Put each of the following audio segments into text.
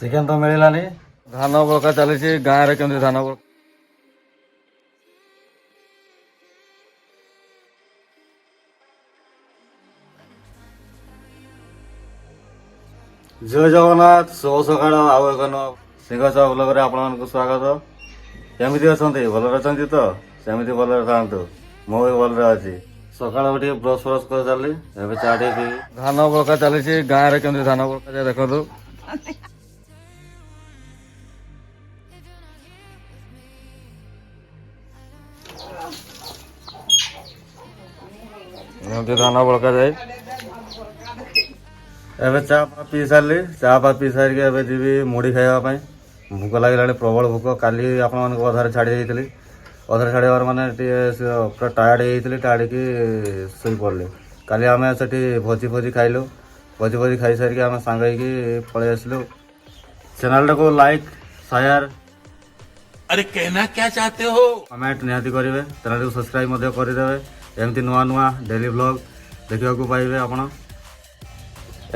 Chicken तो मिलानी धान बड़का चली गाँव में केमती धान बड़का जय जगन्नाथ शुभ सकाळ आउ एक सिंहचा ब्लॉगरे आपको स्वागत केमती अच्छा भलरे अच्छा तो सेमती भलरे था मु भी भलरे अच्छी सकाळ उठी ब्रश फ्रश कर सारी एवं चा टे पी धान बड़का चली गाँव में केमती धान बड़का देखु धान बड़का जाए एवं चा पी सारे चा पी सारिक जी मुढ़ी खावाई भोक लगे प्रबल भोक काली आपण अधारे छाड़ी अधारे छाड़ार मैंने पूरा टायर्ड टायर्ड की शई पड़े काली आम से भोजी भोजी खाइलु भोजी भोजी खाई सारिक आम सांग पलि आसलु चैनल को लाइक शेयर अरे कहना क्या चाहते हो कमेंट निहाती करेंगे चैनल को सब्सक्राइब करदे एमती नुआ नुआ डेली व्लॉग देखा पाइबे आपण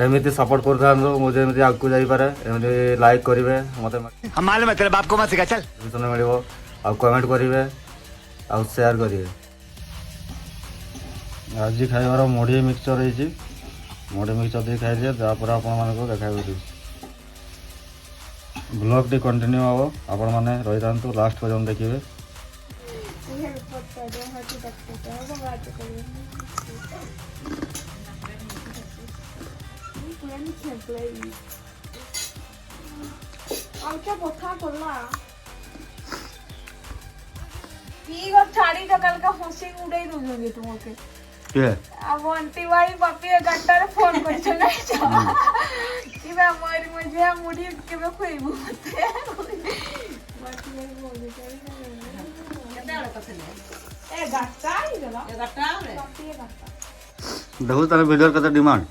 एमती सपोर्ट कर मुझे एमती आगू जापे एमती लाइक करेंगे मत हम मालूम है तेरे बाप को मत सिखा चल मिल कमेंट करेंगे आ शेयर करेंगे आज खाइबार मुढ़ी मिक्सचर होती मुढ़ी मिक्सचर दे खाई तापर आपण देखा ब्लॉग टी कंटिन्यू हम आपण मैंने रही था लास्ट पर्यटन देखिए छाड़ी तो कल का हंसी उड़े दूंगी तुमके के अब आंटी भाई पापी घंटा फोन कर कि हमारी मुझे मुड़ी के मैं खुईबू देखो तार वीडियो कत डिमांड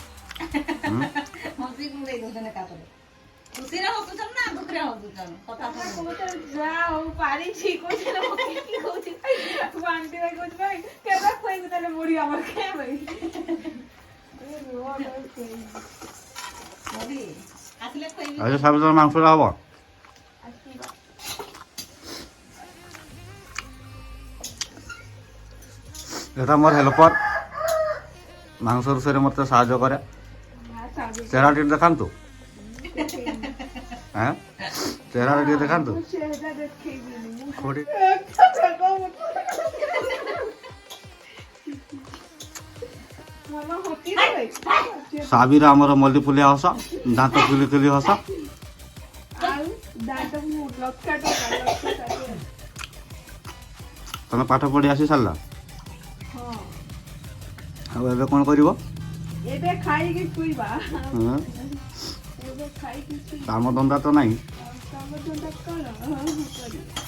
आज सब मांस हम এটা मोर हेल्पर मांस रोषे मत साहय करे चेहरा टी देखा हाँ चेहरा टी देखा साबिर आमर मल्ली फुलिया हस दांत फुली फुली हस तुम पाठ पढ़ी आसी सारा अब कौन कर काम धंदा तो नहीं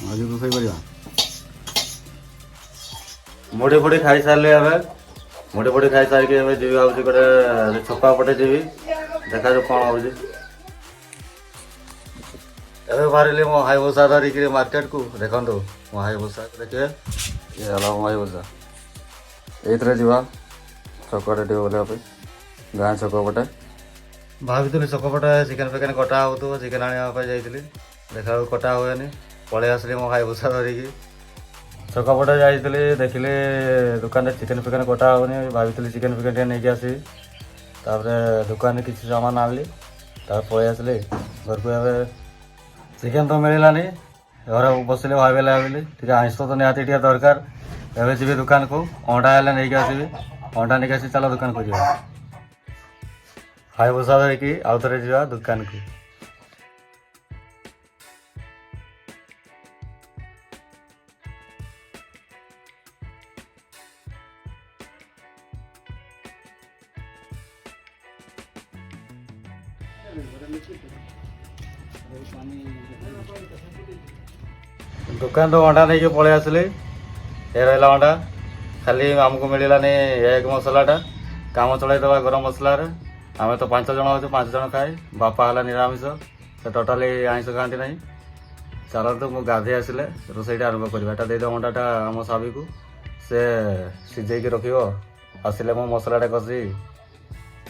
आज रोषे करवा मुढ़ी फुड़ी खाई सारे मुढ़ी फुड़ी खाई सारिक जी भाई गोटे छपा पटे जी देखा जो कौन हो बाहर मो हाई भूसा धरिक मार्केट को देखो मो हाई भूसा देखिए ये मो हाई भूसा ये छकटे टे बोलवाई गाँ छक पटे भाभी छक पटे चिकेन फिकेन कटा हो चिकेन आने जाइए देखा कटा हुए पलि आसली मो हाई भूसा धरिक छक पटे जाइए देखिले दुकान चिकेन फिकेन कटा होनी भाभी चिकेन फिकेन नहीं आसी दुकान किसी सामान आनली पलि आसली घर को चिकेन तो मिलानी घर बसले भाविले टे आइंस तो निहाती टे दरकार एवं जी दुकान को अंडा हेल्ले नहीं आसबि अंडा नहीं आसी चलो दुकान को जा हाई भूसा धरिकी आउ थे जा दुकान को दुकान तो अंडा नहीं पलि आसली ये रहा अंडा खाली आमको मिलानी एग मसलाटा काम चलईदे गरम मसला आम तो 5 जन हो 5 जन खाए बापा है निरामिष से टोटाली आइंस खाती ना चलतु मु गाधे आसिले रोसईटा आरंभ करवा दे अंडाटा आम साबी को से सीझे रख आसिले मो मसलाटा कषि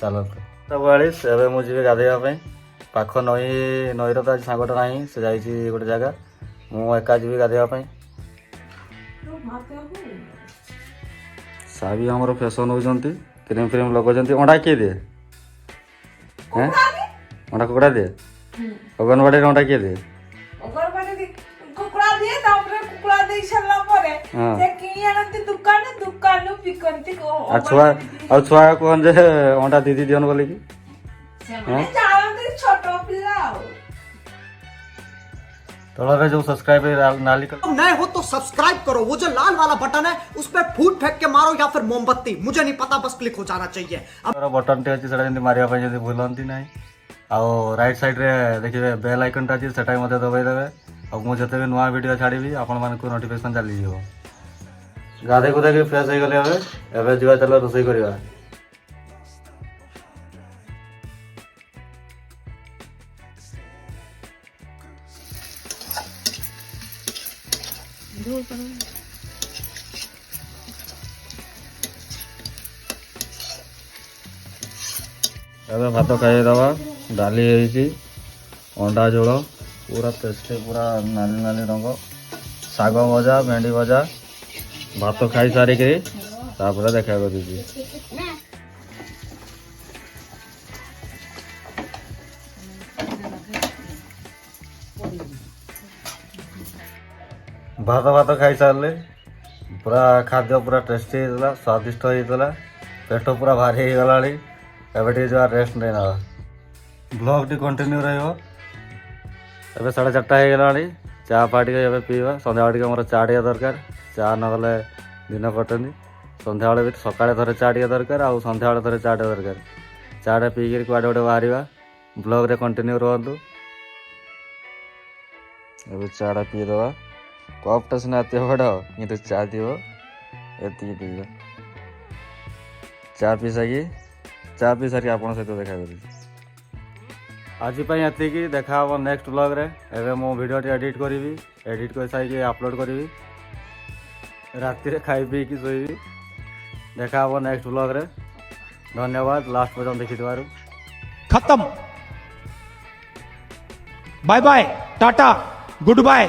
चलतु 7:42 एवं मुझे गाधेवाई ପାଖ ନଈର ତ ଆଜି ସାଙ୍ଗଟା ନାହିଁ, ସେ ଯାଇଛି ଗୋଟେ ଜାଗା, ମୁଁ ଏକା ଯିବି ଗାଧୋଇବା ପାଇଁ। ସାବି ଆମର ଫ୍ୟାସନ୍ ହେଉଛନ୍ତି, କ୍ରିମ୍ ଫ୍ରିମ୍ ଲଗାଉଛନ୍ତି। ଅଣ୍ଡା କିଏ ଦିଏ? ଅଣ୍ଡା କୁକୁଡ଼ା ଦିଏ? ଅଙ୍ଗନବାଡ଼ିରେ ଅଣ୍ଡା କିଏ ଦିଏ? କୁକୁଡ଼ା ଦିଏ, ତାପରେ କୁକୁଡ଼ା ଦେଇ ସାରିଲା ପରେ ସେ କିଣି ଆଣନ୍ତି ଦୋକାନରୁ ବିକନ୍ତି। ଆଉ ଛୁଆ କୁହନ୍ତି ଯେ ଅଣ୍ଡା ଦିଦି ଦିଅନ ବୋଲିକି। ସେମାନେ ଜାଣନ୍ତି ଛୋଟ ପିଲା ଆଉ। तଳରେ जो सब्सक्राइब नाली तो नए हो तो सब्सक्राइब करो, वो जो लाल वाला बटन है उस पर फूट फेंक के मारो या फिर मोमबत्ती, मुझे नहीं पता, बस क्लिक हो जाना चाहिए। बटन टे अच्छी से मारिया जब भूलती ना। आउ राइट साइड रे देखिए बेल आइकन अच्छी से दबाई देवे। और मुझे जिते भी नुआ वीडियो छाड़ी आपण मानक नोटिफिकेशन चली जाव। गाधे गुधा के फ्रेश हो गले एवं जा चलो रोसई करवा। ଏବେ ଭାତ ଖାଇଦେବା। ଡାଲି ହେଇଛି, ଅଣ୍ଡା ଝୋଳ ପୁରା ଟେଷ୍ଟି, ପୁରା ନାଲି ନାଲି ରଙ୍ଗ, ଶାଗ ଭଜା, ଭେଣ୍ଡି ଭଜା। ଭାତ ଖାଇ ସାରିକିରି ତାପରେ ଦେଖା କରୁଛି। ଭାତ ଖାଇ ସାରିଲେ पूरा खाद्य पूरा टेस्टी होता, स्वादिष्ट होता, पेट पूरा भारी हो गला। एवं जो रेस्ट नहीं ना, ब्लॉग टी कंटिन्यू रहा। 4:30 हो गला। चा फा टे पीवा। सन्ध्या टे मोर चा टे दरकार, चा नगले दिन कटेनि। सन्ध्या भी सकाଳେ थे चा टे दरकार, आउ सन्ध्या थे चा टे दरकार। चा टे पीकर कुआडे गोटे बाहर ब्लॉग रे कंटिन्यू रुहतु। ए चा टा पीदे। कपटा सीना एत बड़ कि चा दिव एति पीवा। चा पी सारी आप सहित देखा कर आज ये देखा हम नेक्स्ट व्लॉग रे। एवं मो वीडियो एडिट करी, एडिट कर सारी अपलोड करी, राति रे खाई पी कि सोई। देखा हम नेक्स्ट व्लॉग रे। धन्यवाद लास्ट पर्यंत देखी। खत्म। Bye bye, tata, good bye.